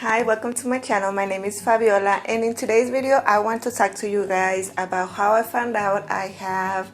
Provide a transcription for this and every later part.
Hi, welcome to my channel. My name is Fabiola, and in today's video I want to talk to you guys about how I found out I have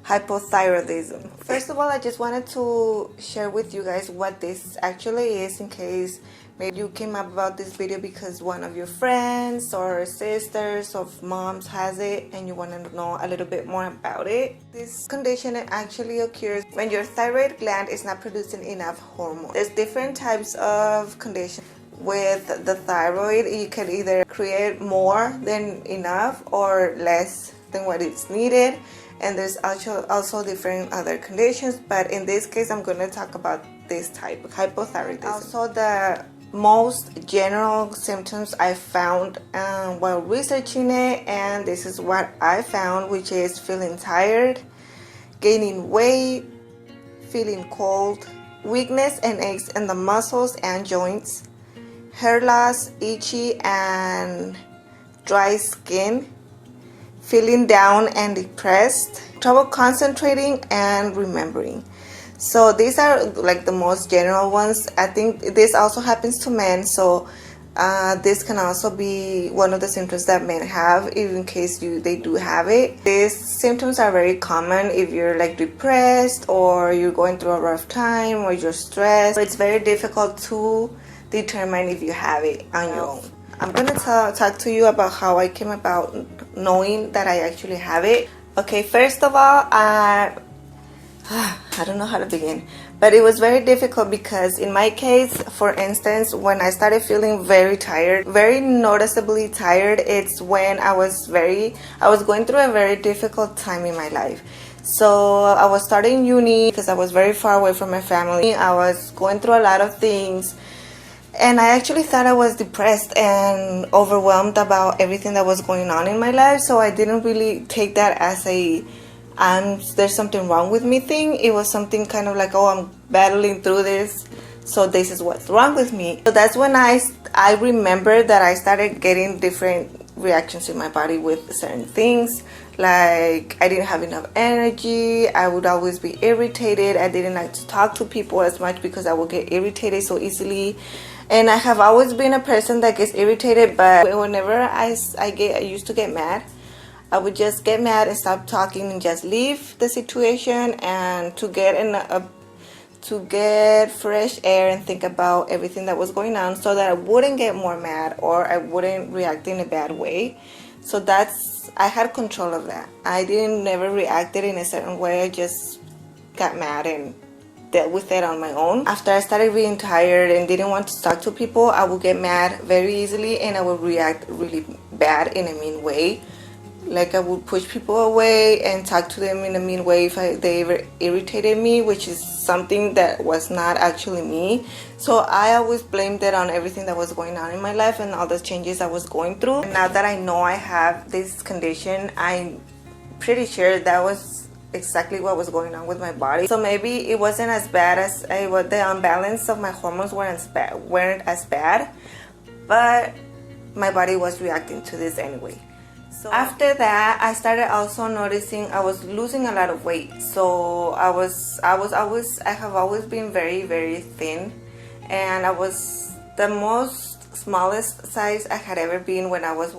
hypothyroidism. First of all, I just wanted to share with you guys what this actually is, in case maybe you came up about this video because one of your friends or sisters or moms has it and you want to know a little bit more about it. This condition actually occurs when your thyroid gland is not producing enough hormone. There's different types of conditions. With the thyroid, you can either create more than enough or less than what is needed, and there's also different other conditions, but in this case I'm going to talk about this type of hypothyroidism. Also, the most general symptoms I found while researching it, and this is what I found, which is feeling tired, gaining weight, feeling cold, weakness and aches in the muscles and joints, hair loss, itchy and dry skin, feeling down and depressed, trouble concentrating and remembering. So these are like the most general ones. I think this also happens to men, so this can also be one of the symptoms that men have, even in case they do have it. These symptoms are very common if you're like depressed or you're going through a rough time or you're stressed. It's very difficult to determine if you have it on your own. I'm going to talk to you about how I came about knowing that I actually have it. Okay, first of all, I don't know how to begin, but it was very difficult because in my case, for instance, when I started feeling very tired, very noticeably tired, it's when I was going through a very difficult time in my life. So I was starting uni because I was very far away from my family. I was going through a lot of things. And I actually thought I was depressed and overwhelmed about everything that was going on in my life. So I didn't really take that as there's something wrong with me thing. It was something kind of like, oh, I'm battling through this, so this is what's wrong with me. So that's when I remember that I started getting different reactions in my body with certain things. Like, I didn't have enough energy. I would always be irritated. I didn't like to talk to people as much because I would get irritated so easily. And I have always been a person that gets irritated, but whenever I used to get mad, I would just get mad and stop talking and just leave the situation and to get fresh air and think about everything that was going on, so that I wouldn't get more mad or I wouldn't react in a bad way. So I had control of that. I never reacted in a certain way. I just got mad and dealt with it on my own. After I started being tired and didn't want to talk to people, I would get mad very easily and I would react really bad in a mean way. Like, I would push people away and talk to them in a mean way if they ever irritated me, which is something that was not actually me. So I always blamed it on everything that was going on in my life and all the changes I was going through. And now that I know I have this condition, I'm pretty sure that was exactly what was going on with my body. So maybe it wasn't as bad as the imbalance of my hormones weren't as bad, but my body was reacting to this anyway. So after that, I started also noticing I was losing a lot of weight. So I have always been very, very thin, and I was the smallest size I had ever been when I was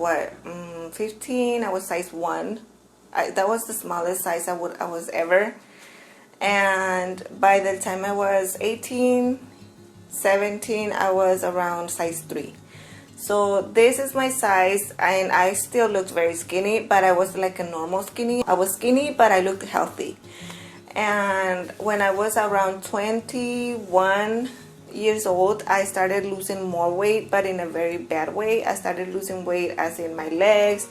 15. I was size 1. That was the smallest size I was ever. And by the time I was 18, 17, I was around size 3. So this is my size, and I still looked very skinny, but I was like a normal skinny. I was skinny, but I looked healthy. And when I was around 21 years old, I started losing more weight, but in a very bad way. I started losing weight as in my legs.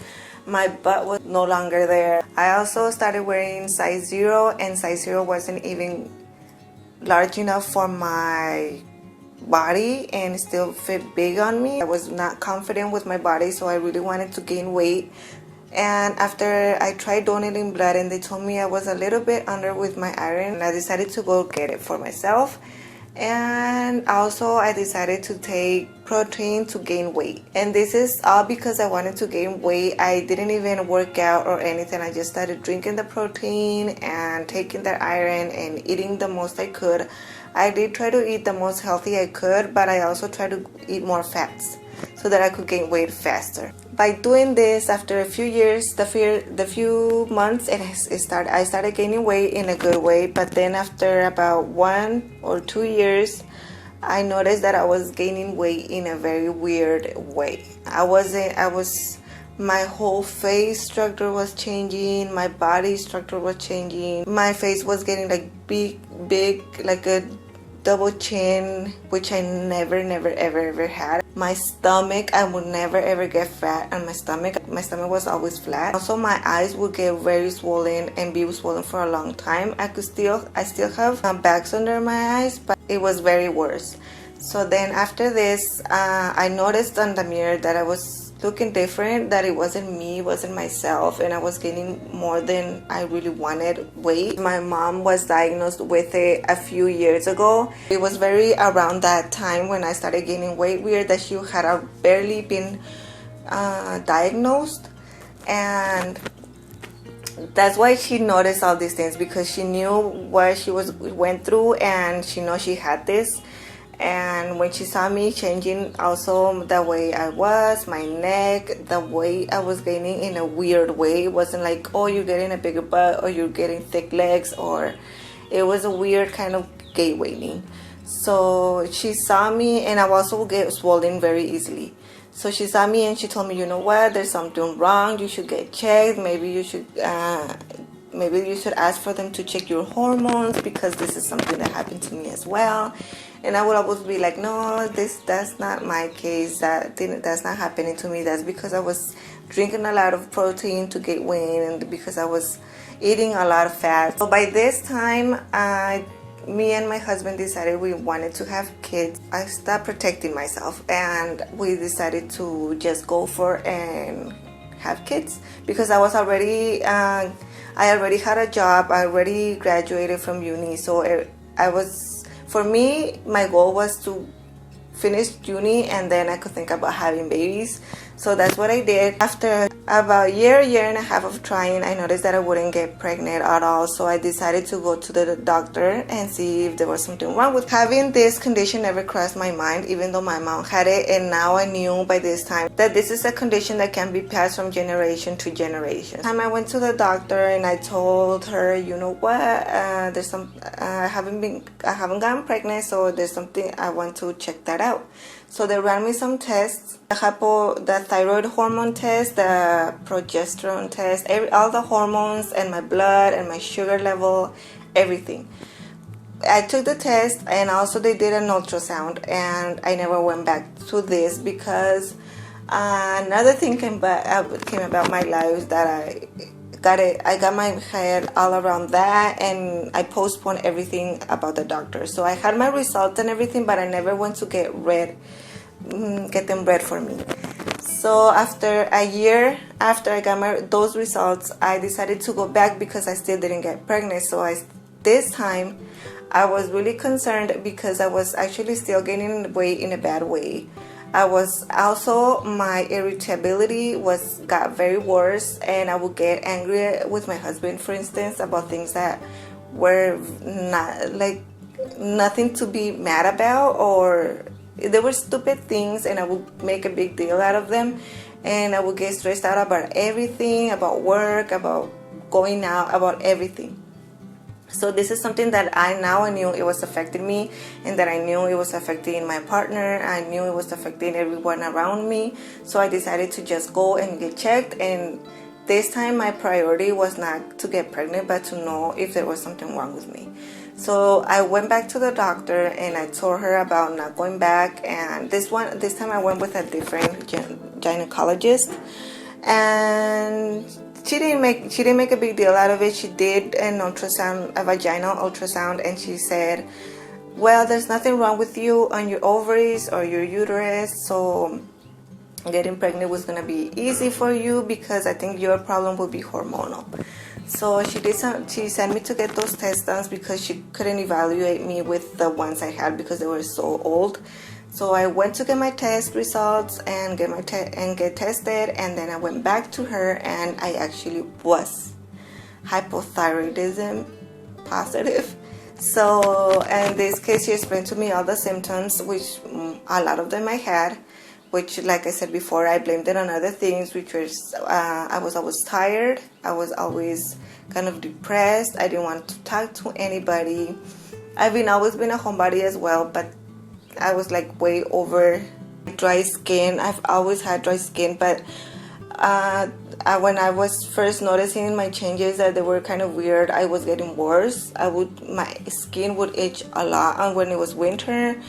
My butt was no longer there. I also started wearing size 0, and size 0 wasn't even large enough for my body and still fit big on me. I was not confident with my body, so I really wanted to gain weight. And after I tried donating blood and they told me I was a little bit under with my iron, I decided to go get it for myself. And also I decided to take protein to gain weight, and this is all because I wanted to gain weight. I didn't even work out or anything. I just started drinking the protein and taking the iron and eating the most I could. I did try to eat the most healthy I could, but I also tried to eat more fats so that I could gain weight faster. By doing this, after a few years, the few months, I started gaining weight in a good way. But then after about 1 or 2 years, I noticed that I was gaining weight in a very weird way. My whole face structure was changing, my body structure was changing. My face was getting like big, like a double chin, which I never ever had. My stomach, I would never ever get fat on my stomach. My stomach was always flat. Also, my eyes would get very swollen and be swollen for a long time. I still have bags under my eyes, but it was very worse. So then after this, I noticed on the mirror that I was looking different, that it wasn't me, it wasn't myself, and I was gaining more than I really wanted weight. My mom was diagnosed with it a few years ago. It was very around that time when I started gaining weight weird that she had barely been diagnosed, and that's why she noticed all these things, because she knew what she went through, and she knows she had this. And when she saw me changing also the way I was, my neck, the weight I was gaining in a weird way. It wasn't like, oh, you're getting a bigger butt or you're getting thick legs, or it was a weird kind of gait weighting. So she saw me, and I also get swollen very easily. So she saw me and she told me, you know what, there's something wrong, you should get checked, maybe you should ask for them to check your hormones, because this is something that happened to me as well. And I would always be like, no, that's not my case. That's not happening to me. That's because I was drinking a lot of protein to get weight, and because I was eating a lot of fat. So by this time, me and my husband decided we wanted to have kids. I stopped protecting myself, and we decided to just go for and have kids, because I already had a job. I already graduated from uni, so for me, my goal was to finish uni, and then I could think about having babies. So that's what I did. After about a year and a half of trying, I noticed that I wouldn't get pregnant at all. So I decided to go to the doctor and see if there was something wrong with having this condition. Never crossed my mind, even though my mom had it. And now I knew by this time that this is a condition that can be passed from generation to generation. Time I went to the doctor and I told her, you know what, I haven't gotten pregnant, so there's something, I want to check that out. So they ran me some tests, the thyroid hormone test, the progesterone test, all the hormones, and my blood and my sugar level, everything. I took the test, and also they did an ultrasound, and I never went back to this because another thing came about my life that I got my head all around that, and I postponed everything about the doctor. So I had my results and everything, but I never went to get them read for me. So after a year after I got those results, I decided to go back because I still didn't get pregnant. So this time I was really concerned because I was actually still gaining weight in a bad way. My irritability got very worse, and I would get angry with my husband, for instance, about things that were not like nothing to be mad about, or they were stupid things, and I would make a big deal out of them, and I would get stressed out about everything, about work, about going out, about everything. So this is something that I knew it was affecting me, and that I knew it was affecting my partner. I knew it was affecting everyone around me. So I decided to just go and get checked, and this time my priority was not to get pregnant, but to know if there was something wrong with me. So I went back to the doctor and I told her about not going back, and this time I went with a different gynecologist, and she didn't make a big deal out of it. She did an ultrasound, a vaginal ultrasound, and she said, well, there's nothing wrong with you on your ovaries or your uterus, so getting pregnant was going to be easy for you, because I think your problem will be hormonal. So she sent me to get those tests done because she couldn't evaluate me with the ones I had because they were so old. So I went to get my test results and get tested, and then I went back to her, and I actually was hypothyroidism positive. So in this case, she explained to me all the symptoms, which a lot of them I had, which, like I said before, I blamed it on other things, which was I was always tired. I was always kind of depressed. I didn't want to talk to anybody. I've always been a homebody as well, but I was like way over dry skin. I've always had dry skin, but when I was first noticing my changes that they were kind of weird, I was getting worse. My skin would itch a lot, and when it was winter,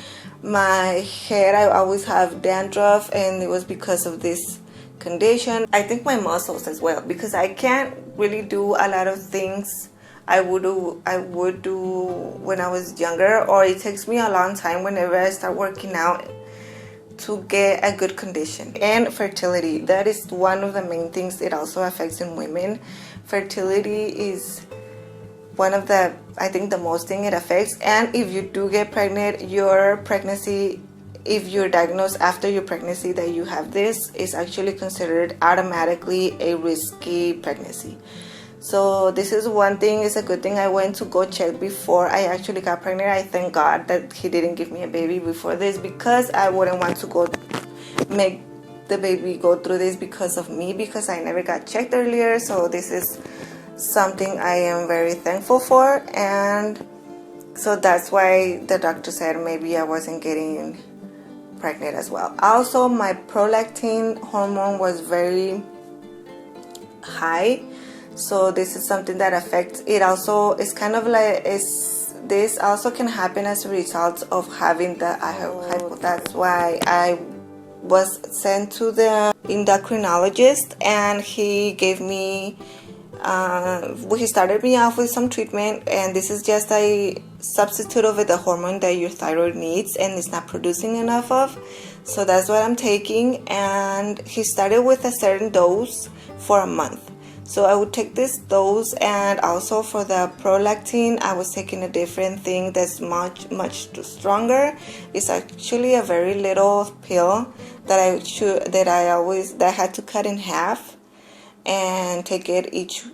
my hair, I always have dandruff, and it was because of this condition. I think my muscles as well, because I can't really do a lot of things I would do when I was younger, or it takes me a long time whenever I start working out to get a good condition. And fertility, that is one of the main things it also affects in women. Fertility is one of the, I think, the most thing it affects. And if you do get pregnant, your pregnancy, if you're diagnosed after your pregnancy that you have this, is actually considered automatically a risky pregnancy. So this is one thing, it's a good thing I went to go check before I actually got pregnant. I thank God that he didn't give me a baby before this, because I wouldn't want to go make the baby go through this because of me, because I never got checked earlier. So this is something I am very thankful for, and so that's why the doctor said maybe I wasn't getting pregnant as well. Also, my prolactin hormone was very high. So this is something that affects it. Also, it's kind of like this also can happen as a result of having the hypo. That's why I was sent to the endocrinologist, and he gave me he started me off with some treatment, and this is just a substitute of the hormone that your thyroid needs and it's not producing enough of. So that's what I'm taking, and he started with a certain dose for a month. So I would take this dose, and also for the prolactin, I was taking a different thing that's much stronger. It's actually a very little pill that I had to cut in half and take it each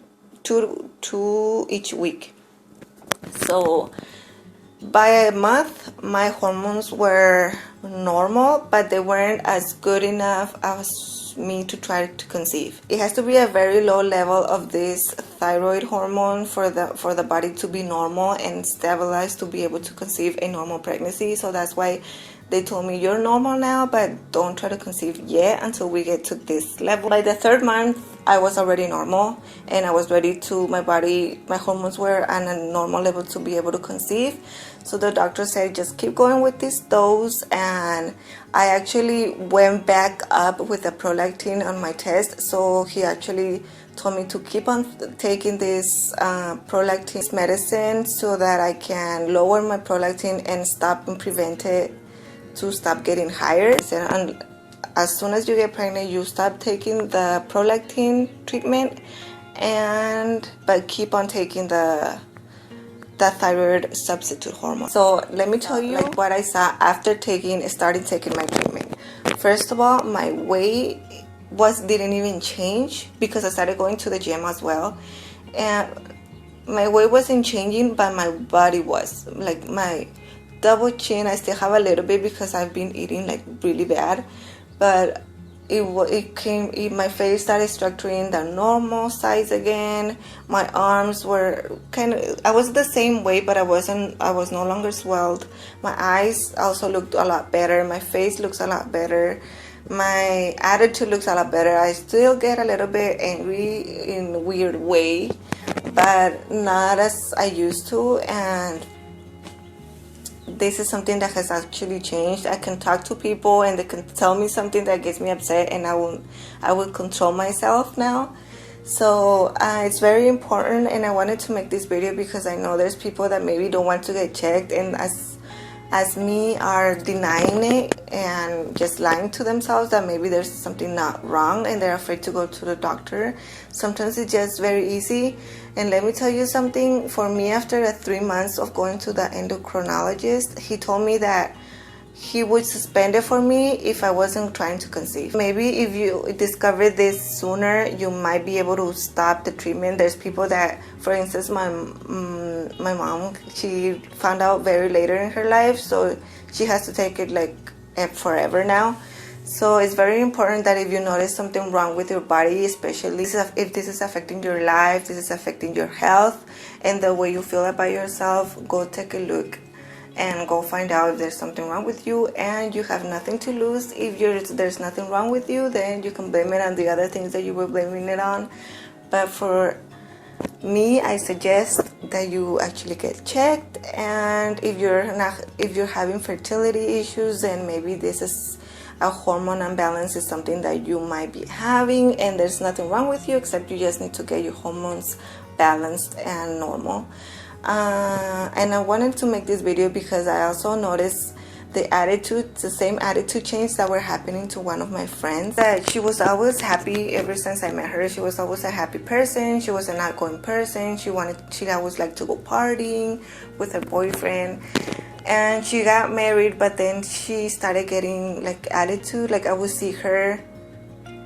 week. So by a month, my hormones were normal, but they weren't as good enough as me to try to conceive. It has to be a very low level of this thyroid hormone for the body to be normal and stabilized to be able to conceive a normal pregnancy. So that's why they told me, you're normal now, but don't try to conceive yet until we get to this level. By the third month, I was already normal, and I was ready to, my hormones were on a normal level to be able to conceive. So the doctor said, just keep going with this dose, and I actually went back up with the prolactin on my test. So he actually told me to keep on taking this prolactin medicine so that I can lower my prolactin and stop and prevent it to stop getting higher. And as soon as you get pregnant, you stop taking the prolactin treatment, but keep on taking the thyroid substitute hormone. So let me tell you what I saw after starting taking my treatment. First of all, my weight didn't even change, because I started going to the gym as well, and my weight wasn't changing, but my body was. Like my double chin, I still have a little bit because I've been eating like really bad, but my face started structuring the normal size again. My arms were I was the same weight, but I was no longer swelled. My eyes also looked a lot better. My face looks a lot better. My attitude looks a lot better. I still get a little bit angry in a weird way, but not as I used to, and this is something that has actually changed. I can talk to people and they can tell me something that gets me upset, and I will control myself now. So it's very important, and I wanted to make this video because I know there's people that maybe don't want to get checked, and as me are denying it and just lying to themselves that maybe there's something not wrong and they're afraid to go to the doctor. Sometimes it's just very easy. And let me tell you something, for me, after 3 months of going to the endocrinologist, he told me that he would suspend it for me if I wasn't trying to conceive. Maybe if you discover this sooner, you might be able to stop the treatment. There's people that, for instance, my and my mom, she found out very later in her life, so she has to take it like forever now. So it's very important that if you notice something wrong with your body, especially if this is affecting your life, this is affecting your health and the way you feel about yourself, go take a look and go find out if there's something wrong with you. And you have nothing to lose. If there's nothing wrong with you, then you can blame it on the other things that you were blaming it on. But for me, I suggest that you actually get checked. And if you're having fertility issues, then maybe this is a hormone imbalance, is something that you might be having, and there's nothing wrong with you except you just need to get your hormones balanced and normal. And I wanted to make this video because I also noticed the same attitude change that were happening to one of my friends. That she was always happy ever since I met her. She was always a happy person. She was an outgoing person. She always liked to go partying with her boyfriend. And she got married, but then she started getting like attitude. Like I would see her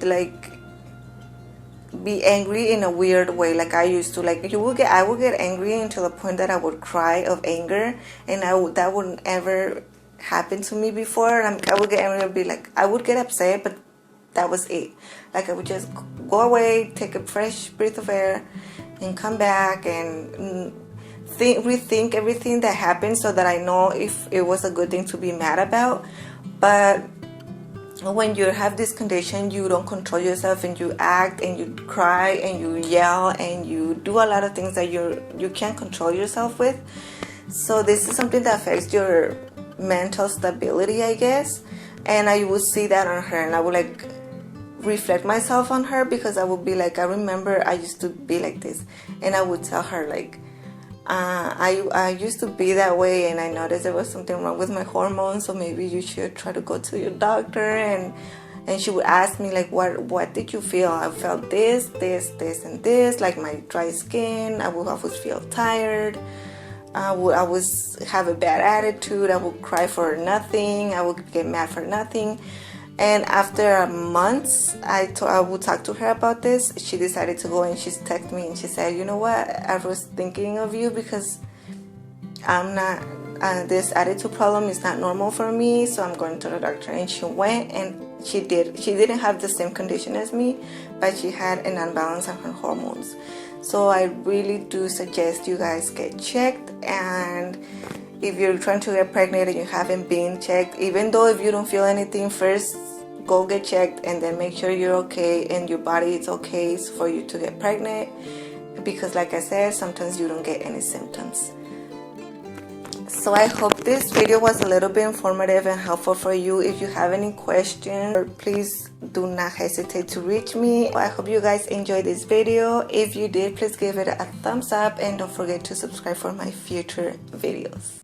like be angry in a weird way, like I used to. Like I would get angry until the point that I would cry of anger, and that wouldn't ever happen to me before. I would get angry and be like, I would get upset, but that was it. Like I would just go away, take a fresh breath of air, and come back and rethink everything that happened, so that I know if it was a good thing to be mad about. But when you have this condition, you don't control yourself, and you act and you cry and you yell and you do a lot of things that you can't control yourself with. So this is something that affects your mental stability, I guess. And I would see that on her, and I would like reflect myself on her, because I would be like, I remember I used to be like this, and I would tell her like, I used to be that way, and I noticed there was something wrong with my hormones, so maybe you should try to go to your doctor. And she would ask me like, what did you feel? I felt this, and this, like my dry skin. I would always feel tired. I would always have a bad attitude. I would cry for nothing. I would get mad for nothing. And after months, I would talk to her about this. She decided to go, and she texted me and she said, you know what, I was thinking of you because I'm not, this attitude problem is not normal for me, so I'm going to the doctor. And she went, and she didn't have the same condition as me, but she had an imbalance of her hormones. So I really do suggest you guys get checked. And if you're trying to get pregnant and you haven't been checked, even though if you don't feel anything, first go get checked and then make sure you're okay and your body is okay for you to get pregnant. Because like I said, sometimes you don't get any symptoms. So I hope this video was a little bit informative and helpful for you. If you have any questions, please do not hesitate to reach me. I hope you guys enjoyed this video. If you did, please give it a thumbs up, and don't forget to subscribe for my future videos.